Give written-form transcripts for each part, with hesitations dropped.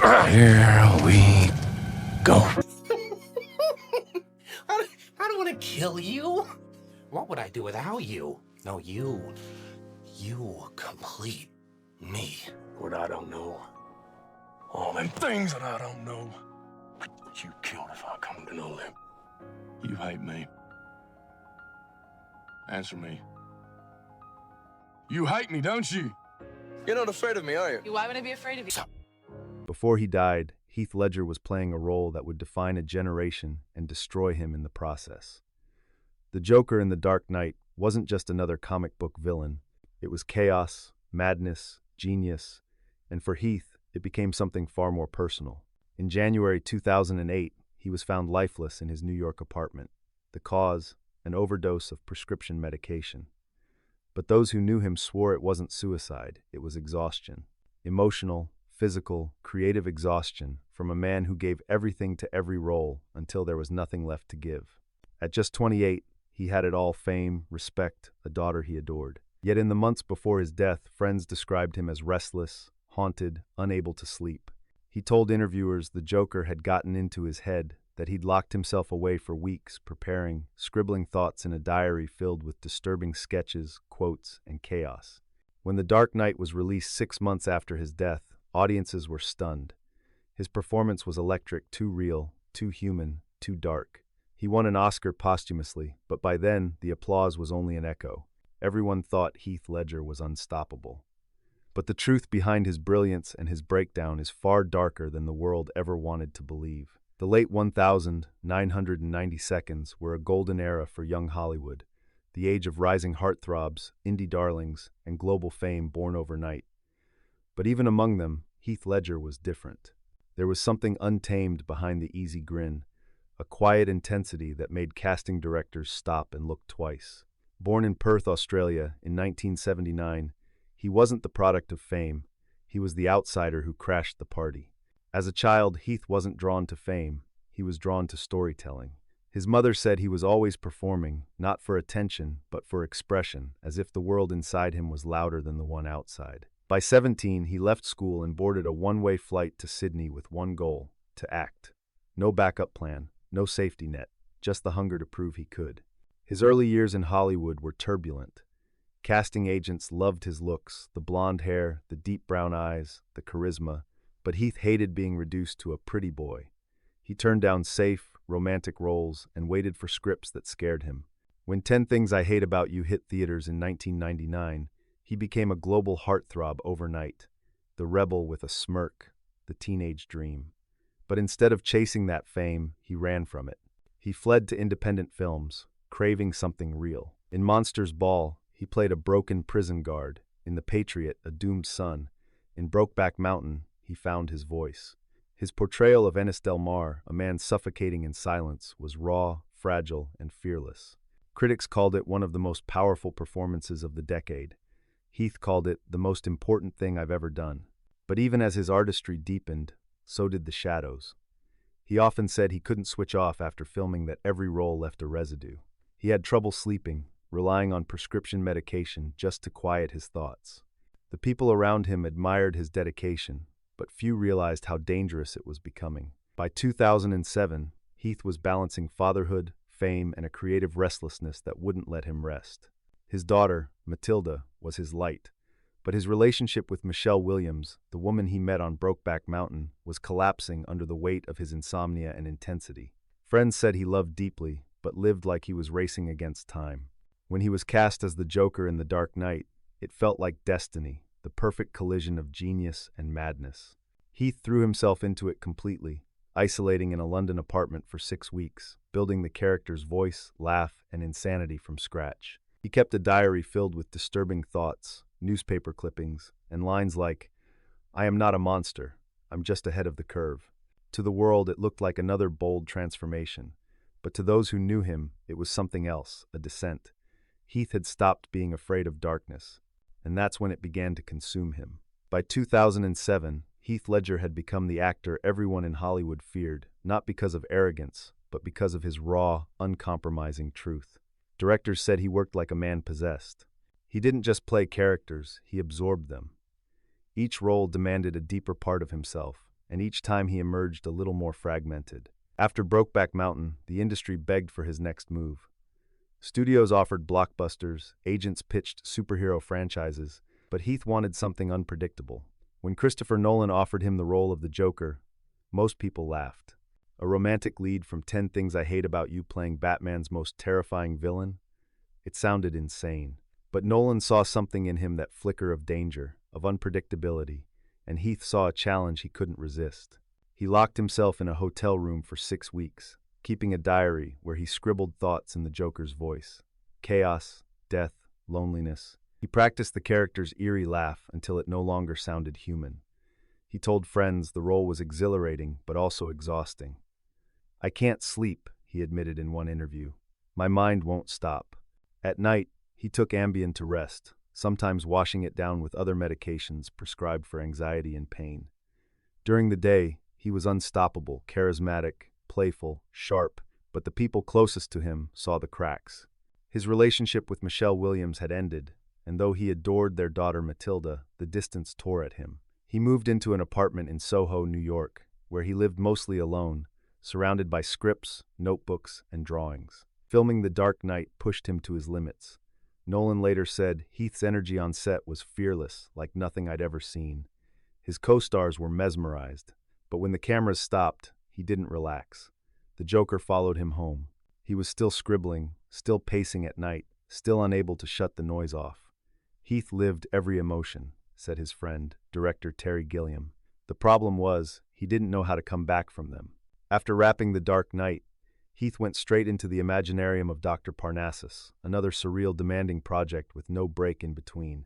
Here we go. I don't want to kill you. What would I do without you? No, you complete me. What I don't know. All them things that I don't know. You killed if I come to know them. You hate me. Answer me. You hate me, don't you? You're not afraid of me, are you? Why would I be afraid of you? Before he died, Heath Ledger was playing a role that would define a generation and destroy him in the process. The Joker in The Dark Knight wasn't just another comic book villain. It was chaos, madness, genius, and for Heath, it became something far more personal. In January 2008, he was found lifeless in his New York apartment. The cause, an overdose of prescription medication. But those who knew him swore it wasn't suicide, it was exhaustion. Emotional, physical, creative exhaustion from a man who gave everything to every role until there was nothing left to give. At just 28, he had it all: fame, respect, a daughter he adored. Yet in the months before his death, friends described him as restless, haunted, unable to sleep. He told interviewers the Joker had gotten into his head, that he'd locked himself away for weeks, preparing, scribbling thoughts in a diary filled with disturbing sketches, quotes, and chaos. When The Dark Knight was released 6 months after his death, audiences were stunned. His performance was electric, too real, too human, too dark. He won an Oscar posthumously, but by then, the applause was only an echo. Everyone thought Heath Ledger was unstoppable. But the truth behind his brilliance and his breakdown is far darker than the world ever wanted to believe. The late 1990 seconds were a golden era for young Hollywood, the age of rising heartthrobs, indie darlings, and global fame born overnight. But even among them, Heath Ledger was different. There was something untamed behind the easy grin, a quiet intensity that made casting directors stop and look twice. Born in Perth, Australia, in 1979, he wasn't the product of fame. He was the outsider who crashed the party. As a child, Heath wasn't drawn to fame. He was drawn to storytelling. His mother said he was always performing, not for attention, but for expression, as if the world inside him was louder than the one outside. By 17, he left school and boarded a one-way flight to Sydney with one goal: to act. No backup plan, no safety net, just the hunger to prove he could. His early years in Hollywood were turbulent. Casting agents loved his looks, the blonde hair, the deep brown eyes, the charisma, but Heath hated being reduced to a pretty boy. He turned down safe, romantic roles and waited for scripts that scared him. When 10 Things I Hate About You hit theaters in 1999, he became a global heartthrob overnight, the rebel with a smirk, the teenage dream. But instead of chasing that fame, he ran from it. He fled to independent films, craving something real. In Monsters Ball, he played a broken prison guard. In The Patriot, a doomed son. In Brokeback Mountain, he found his voice. His portrayal of Ennis Del Mar, a man suffocating in silence, was raw, fragile, and fearless. Critics called it one of the most powerful performances of the decade. Heath called it the most important thing I've ever done. But even as his artistry deepened, so did the shadows. He often said he couldn't switch off after filming, that every role left a residue. He had trouble sleeping, relying on prescription medication just to quiet his thoughts. The people around him admired his dedication, but few realized how dangerous it was becoming. By 2007, Heath was balancing fatherhood, fame, and a creative restlessness that wouldn't let him rest. His daughter, Matilda, was his light, but his relationship with Michelle Williams, the woman he met on Brokeback Mountain, was collapsing under the weight of his insomnia and intensity. Friends said he loved deeply, but lived like he was racing against time. When he was cast as the Joker in The Dark Knight, it felt like destiny, the perfect collision of genius and madness. Heath threw himself into it completely, isolating in a London apartment for 6 weeks, building the character's voice, laugh, and insanity from scratch. He kept a diary filled with disturbing thoughts, newspaper clippings, and lines like, "I am not a monster, I'm just ahead of the curve." To the world, it looked like another bold transformation, but to those who knew him, it was something else, a descent. Heath had stopped being afraid of darkness, and that's when it began to consume him. By 2007, Heath Ledger had become the actor everyone in Hollywood feared, not because of arrogance, but because of his raw, uncompromising truth. Directors said he worked like a man possessed. He didn't just play characters, he absorbed them. Each role demanded a deeper part of himself, and each time he emerged a little more fragmented. After Brokeback Mountain, the industry begged for his next move. Studios offered blockbusters, agents pitched superhero franchises, but Heath wanted something unpredictable. When Christopher Nolan offered him the role of the Joker, most people laughed. A romantic lead from 10 Things I Hate About You playing Batman's most terrifying villain? It sounded insane. But Nolan saw something in him, that flicker of danger, of unpredictability, and Heath saw a challenge he couldn't resist. He locked himself in a hotel room for 6 weeks, keeping a diary where he scribbled thoughts in the Joker's voice. Chaos, death, loneliness. He practiced the character's eerie laugh until it no longer sounded human. He told friends the role was exhilarating but also exhausting. "I can't sleep," he admitted in one interview. "My mind won't stop." At night, he took Ambien to rest, sometimes washing it down with other medications prescribed for anxiety and pain. During the day, he was unstoppable, charismatic, playful, sharp, but the people closest to him saw the cracks. His relationship with Michelle Williams had ended, and though he adored their daughter Matilda, the distance tore at him. He moved into an apartment in Soho, New York, where he lived mostly alone, surrounded by scripts, notebooks, and drawings. Filming The Dark Knight pushed him to his limits. Nolan later said Heath's energy on set was fearless, like nothing I'd ever seen. His co-stars were mesmerized, but when the cameras stopped, he didn't relax. The Joker followed him home. He was still scribbling, still pacing at night, still unable to shut the noise off. "Heath lived every emotion," said his friend, director Terry Gilliam. "The problem was, he didn't know how to come back from them." After wrapping The Dark Knight, Heath went straight into the Imaginarium of Dr. Parnassus, another surreal, demanding project with no break in between.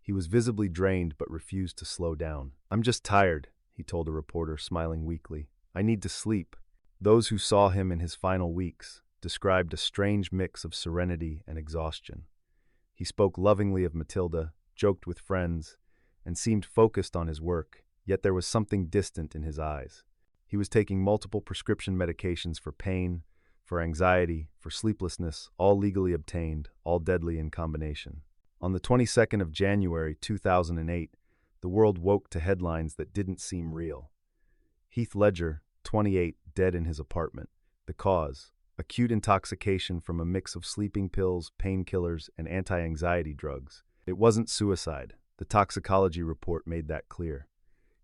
He was visibly drained but refused to slow down. "I'm just tired," he told a reporter, smiling weakly. "I need to sleep." Those who saw him in his final weeks described a strange mix of serenity and exhaustion. He spoke lovingly of Matilda, joked with friends, and seemed focused on his work, yet there was something distant in his eyes. He was taking multiple prescription medications for pain, for anxiety, for sleeplessness, all legally obtained, all deadly in combination. On the 22nd of January 2008, the world woke to headlines that didn't seem real. Heath Ledger, 28, dead in his apartment. The cause: acute intoxication from a mix of sleeping pills, painkillers, and anti-anxiety drugs. It wasn't suicide. The toxicology report made that clear.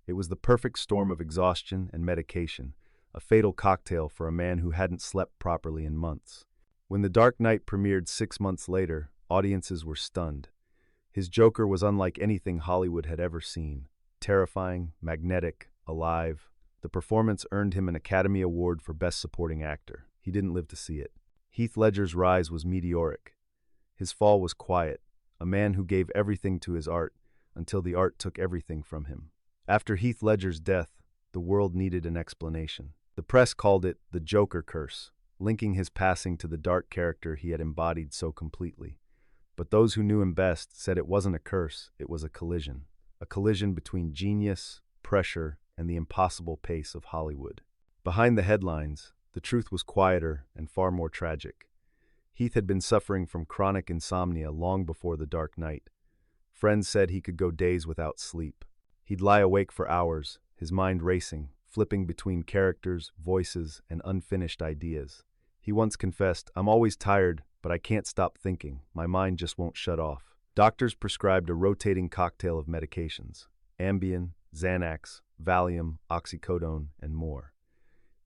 It was the perfect storm of exhaustion and medication, a fatal cocktail for a man who hadn't slept properly in months. When The Dark Knight premiered 6 months later, audiences were stunned. His Joker was unlike anything Hollywood had ever seen. Terrifying, magnetic, alive. The performance earned him an Academy Award for Best Supporting Actor. He didn't live to see it. Heath Ledger's rise was meteoric. His fall was quiet, a man who gave everything to his art until the art took everything from him. After Heath Ledger's death, the world needed an explanation. The press called it the Joker curse, linking his passing to the dark character he had embodied so completely. But those who knew him best said it wasn't a curse, it was a collision between genius, pressure, and the impossible pace of Hollywood. Behind the headlines, the truth was quieter and far more tragic. Heath had been suffering from chronic insomnia long before The Dark Knight. Friends said he could go days without sleep. He'd lie awake for hours, his mind racing, flipping between characters, voices, and unfinished ideas. He once confessed, "I'm always tired, but I can't stop thinking. My mind just won't shut off." Doctors prescribed a rotating cocktail of medications: Ambien, Xanax, Valium, oxycodone, and more.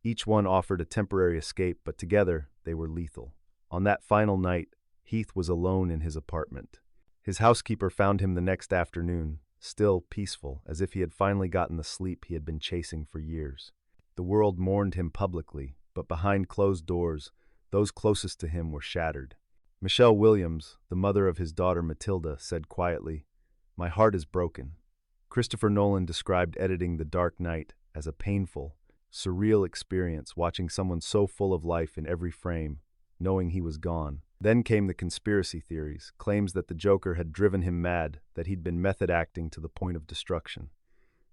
Each one offered a temporary escape, but together they were lethal. On that final night, Heath was alone in his apartment. His housekeeper found him the next afternoon, still peaceful, as if he had finally gotten the sleep he had been chasing for years. The world mourned him publicly, but behind closed doors, those closest to him were shattered. Michelle Williams, the mother of his daughter Matilda, said quietly, "My heart is broken." Christopher Nolan described editing The Dark Knight as a painful, surreal experience, watching someone so full of life in every frame, knowing he was gone. Then came the conspiracy theories, claims that the Joker had driven him mad, that he'd been method acting to the point of destruction.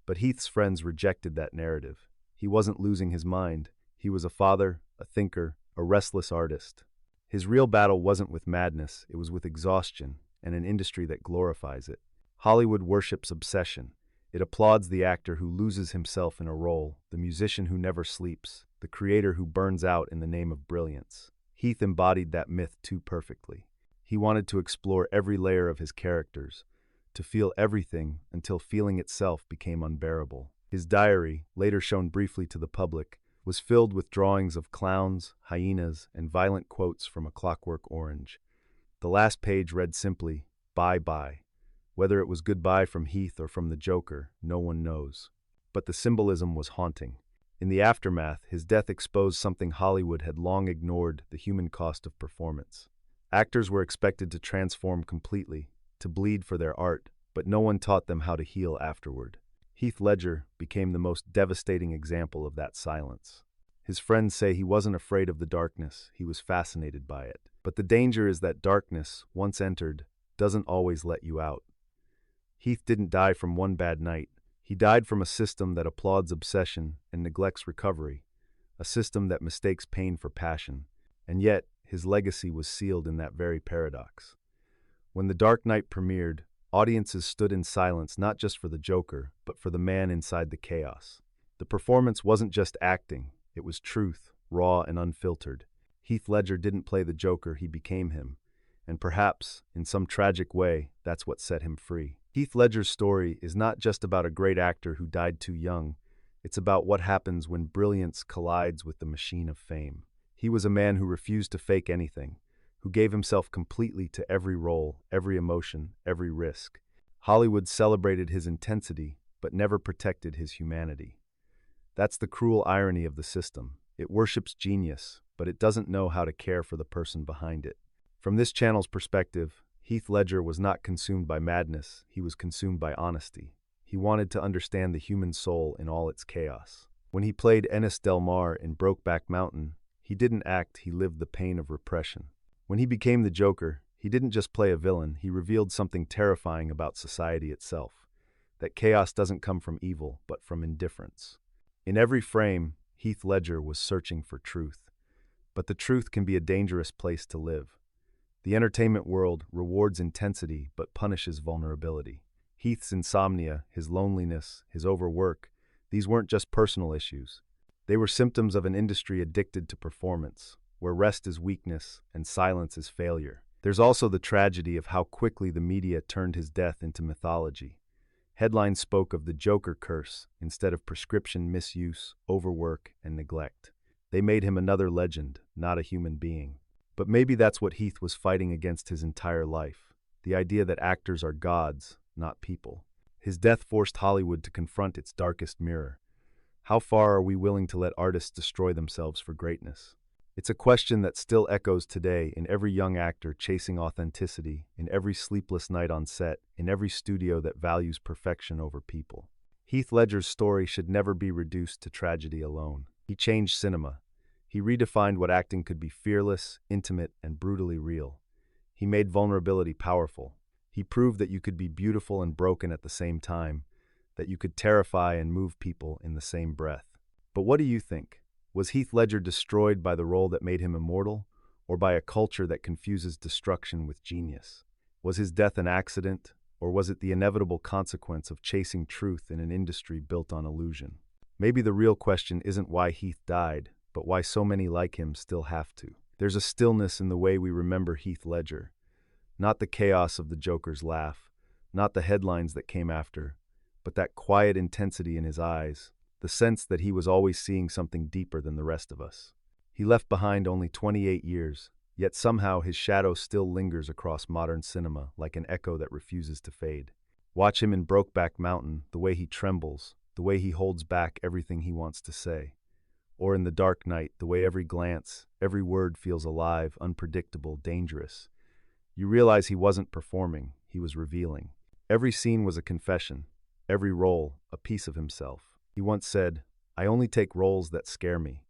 But Heath's friends rejected that narrative. He wasn't losing his mind. He was a father, a thinker, a restless artist. His real battle wasn't with madness, it was with exhaustion, and an industry that glorifies it. Hollywood worships obsession. It applauds the actor who loses himself in a role, the musician who never sleeps, the creator who burns out in the name of brilliance. Heath embodied that myth too perfectly. He wanted to explore every layer of his characters, to feel everything until feeling itself became unbearable. His diary, later shown briefly to the public, was filled with drawings of clowns, hyenas, and violent quotes from A Clockwork Orange. The last page read simply, "Bye-bye." Whether it was goodbye from Heath or from the Joker, no one knows. But the symbolism was haunting. In the aftermath, his death exposed something Hollywood had long ignored: the human cost of performance. Actors were expected to transform completely, to bleed for their art, but no one taught them how to heal afterward. Heath Ledger became the most devastating example of that silence. His friends say he wasn't afraid of the darkness, he was fascinated by it. But the danger is that darkness, once entered, doesn't always let you out. Heath didn't die from one bad night. He died from a system that applauds obsession and neglects recovery, a system that mistakes pain for passion. And yet, his legacy was sealed in that very paradox. When The Dark Knight premiered, audiences stood in silence not just for the Joker, but for the man inside the chaos. The performance wasn't just acting, it was truth, raw and unfiltered. Heath Ledger didn't play the Joker, he became him. And perhaps, in some tragic way, that's what set him free. Heath Ledger's story is not just about a great actor who died too young. It's about what happens when brilliance collides with the machine of fame. He was a man who refused to fake anything, who gave himself completely to every role, every emotion, every risk. Hollywood celebrated his intensity, but never protected his humanity. That's the cruel irony of the system. It worships genius, but it doesn't know how to care for the person behind it. From this channel's perspective, Heath Ledger was not consumed by madness, he was consumed by honesty. He wanted to understand the human soul in all its chaos. When he played Ennis Del Mar in Brokeback Mountain, he didn't act, he lived the pain of repression. When he became the Joker, he didn't just play a villain, he revealed something terrifying about society itself. That chaos doesn't come from evil, but from indifference. In every frame, Heath Ledger was searching for truth. But the truth can be a dangerous place to live. The entertainment world rewards intensity but punishes vulnerability. Heath's insomnia, his loneliness, his overwork, these weren't just personal issues. They were symptoms of an industry addicted to performance, where rest is weakness and silence is failure. There's also the tragedy of how quickly the media turned his death into mythology. Headlines spoke of the Joker curse instead of prescription misuse, overwork, and neglect. They made him another legend, not a human being. But maybe that's what Heath was fighting against his entire life, the idea that actors are gods, not people. His death forced Hollywood to confront its darkest mirror. How far are we willing to let artists destroy themselves for greatness? It's a question that still echoes today in every young actor chasing authenticity, in every sleepless night on set, in every studio that values perfection over people. Heath Ledger's story should never be reduced to tragedy alone. He changed cinema. He redefined what acting could be: fearless, intimate, and brutally real. He made vulnerability powerful. He proved that you could be beautiful and broken at the same time, that you could terrify and move people in the same breath. But what do you think? Was Heath Ledger destroyed by the role that made him immortal, or by a culture that confuses destruction with genius? Was his death an accident, or was it the inevitable consequence of chasing truth in an industry built on illusion? Maybe the real question isn't why Heath died, but why so many like him still have to. There's a stillness in the way we remember Heath Ledger. Not the chaos of the Joker's laugh, not the headlines that came after, but that quiet intensity in his eyes, the sense that he was always seeing something deeper than the rest of us. He left behind only 28 years, yet somehow his shadow still lingers across modern cinema like an echo that refuses to fade. Watch him in Brokeback Mountain, the way he trembles, the way he holds back everything he wants to say. Or in The Dark Knight, the way every glance, every word feels alive, unpredictable, dangerous. You realize he wasn't performing, he was revealing. Every scene was a confession, every role a piece of himself. He once said, "I only take roles that scare me."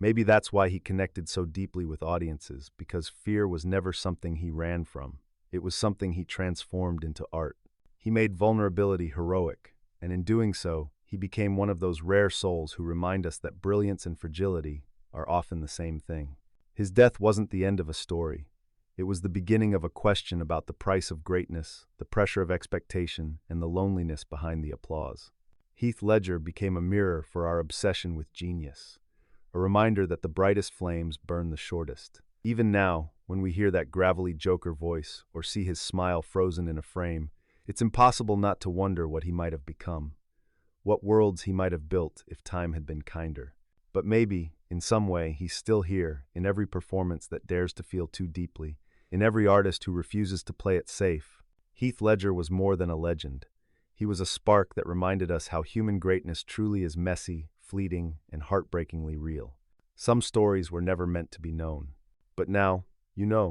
Maybe that's why he connected so deeply with audiences, because fear was never something he ran from. It was something he transformed into art. He made vulnerability heroic, and in doing so, he became one of those rare souls who remind us that brilliance and fragility are often the same thing. His death wasn't the end of a story. It was the beginning of a question about the price of greatness, the pressure of expectation, and the loneliness behind the applause. Heath Ledger became a mirror for our obsession with genius, a reminder that the brightest flames burn the shortest. Even now, when we hear that gravelly Joker voice or see his smile frozen in a frame, it's impossible not to wonder what he might have become, what worlds he might have built if time had been kinder. But maybe, in some way, he's still here, in every performance that dares to feel too deeply, in every artist who refuses to play it safe. Heath Ledger was more than a legend. He was a spark that reminded us how human greatness truly is messy, fleeting, and heartbreakingly real. Some stories were never meant to be known. But now, you know.